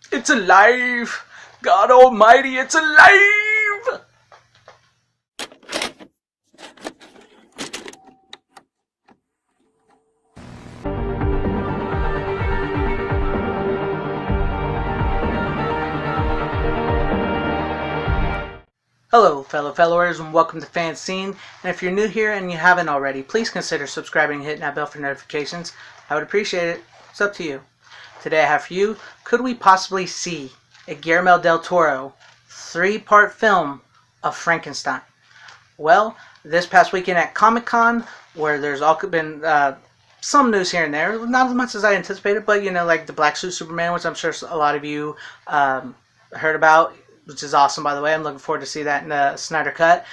It's alive! God almighty, it's alive! Hello, fellow fellowers, and welcome to FanZcene. And if you're new here and you haven't already, please consider subscribing and hitting that bell for notifications. I would appreciate it. It's up to you. Today I have for you, could we possibly see a Guillermo Del Toro 3-part film of Frankenstein? Well, this past weekend at Comic-Con, where there's all been some news here and there, not as much as I anticipated, but like the Black Suit Superman, which I'm sure a lot of you heard about, which is awesome, by the way. I'm looking forward to see that in the Snyder Cut.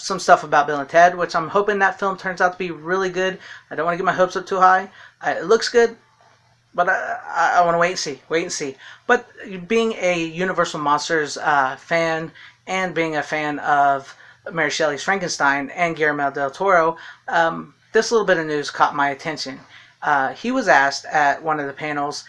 Some stuff about Bill and Ted, which I'm hoping that film turns out to be really good. I don't want to get my hopes up too high. It looks good, but I want to wait and see. But being a Universal Monsters fan and being a fan of Mary Shelley's Frankenstein and Guillermo del Toro, this little bit of news caught my attention. He was asked at one of the panels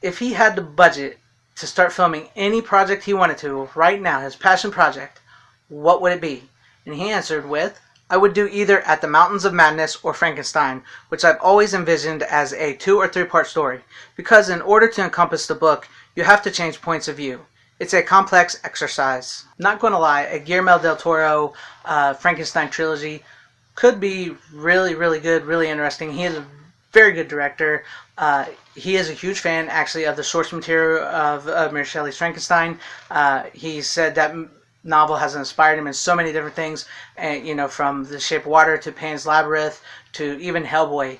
if he had the budget to start filming any project he wanted to right now, his passion project, what would it be? And he answered with, I would do either At the Mountains of Madness or Frankenstein, which I've always envisioned as a 2 or 3-part story, because in order to encompass the book, you have to change points of view. It's a complex exercise. Not going to lie, a Guillermo del Toro Frankenstein Trilogy could be really, really good, really interesting. He is a very good director. He is a huge fan, actually, of the source material of Mary Shelley's Frankenstein. He said that novel has inspired him in so many different things, and from The Shape of Water to Pan's Labyrinth to even Hellboy.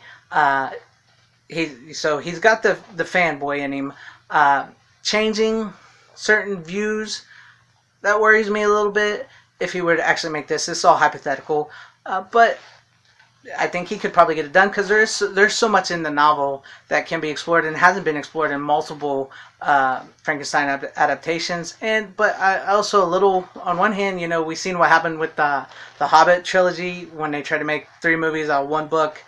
He's got the fanboy in him. Changing certain views, that worries me a little bit. If he were to actually make this is all hypothetical, but I think he could probably get it done, because there's so much in the novel that can be explored and hasn't been explored in multiple Frankenstein adaptations. But I also a little, on one hand, we've seen what happened with the Hobbit trilogy when they tried to make 3 movies out of 1 book.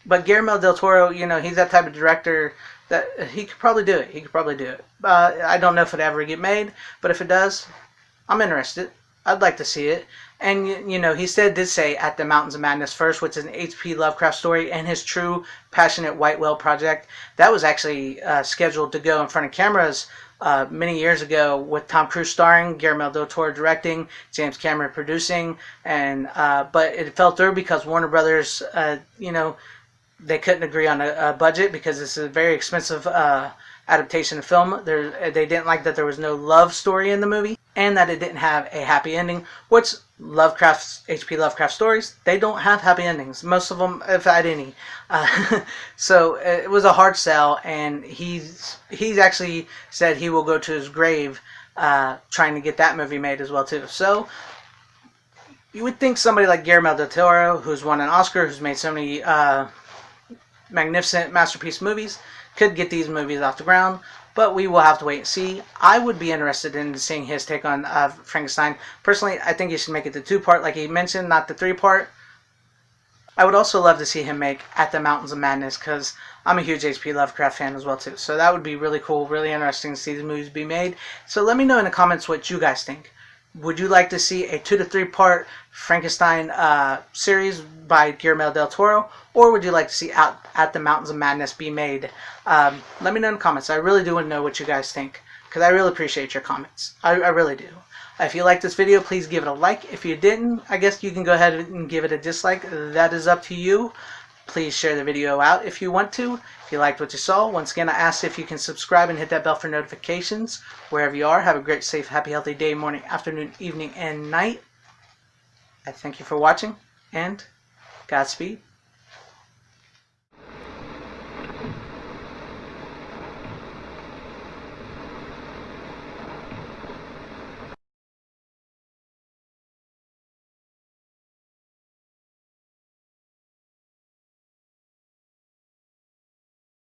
But Guillermo del Toro, he's that type of director that he could probably do it. I don't know if it ever get made, but if it does, I'm interested. I'd like to see it. And he did say At the Mountains of Madness first, which is an H.P. Lovecraft story and his true passionate white whale project. That was actually scheduled to go in front of cameras many years ago, with Tom Cruise starring, Guillermo del Toro directing, James Cameron producing, and but it fell through because Warner Brothers, they couldn't agree on a budget, because this is a very expensive adaptation of film. They didn't like that there was no love story in the movie, and that it didn't have a happy ending, which H.P. Lovecraft stories, they don't have happy endings. Most of them, if at any. So it was a hard sell, and he's actually said he will go to his grave trying to get that movie made as well too. So you would think somebody like Guillermo del Toro, who's won an Oscar, who's made so many magnificent masterpiece movies, could get these movies off the ground, but we will have to wait and see. I would be interested in seeing his take on Frankenstein. Personally, I think he should make it the 2-part, like he mentioned, not the 3-part. I would also love to see him make At the Mountains of Madness, because I'm a huge H.P. Lovecraft fan as well too. So that would be really cool, really interesting to see these movies be made. So let me know in the comments what you guys think. Would you like to see a 2 to 3-part Frankenstein series by Guillermo del Toro, or would you like to see At the Mountains of Madness be made? Let me know in the comments. I really do want to know what you guys think, because I really appreciate your comments. I really do. If you liked this video, please give it a like. If you didn't, I guess you can go ahead and give it a dislike. That is up to you. Please share the video out if you want to. If you liked what you saw, once again, I ask if you can subscribe and hit that bell for notifications. Wherever you are, have a great, safe, happy, healthy day, morning, afternoon, evening, and night. I thank you for watching, and Godspeed.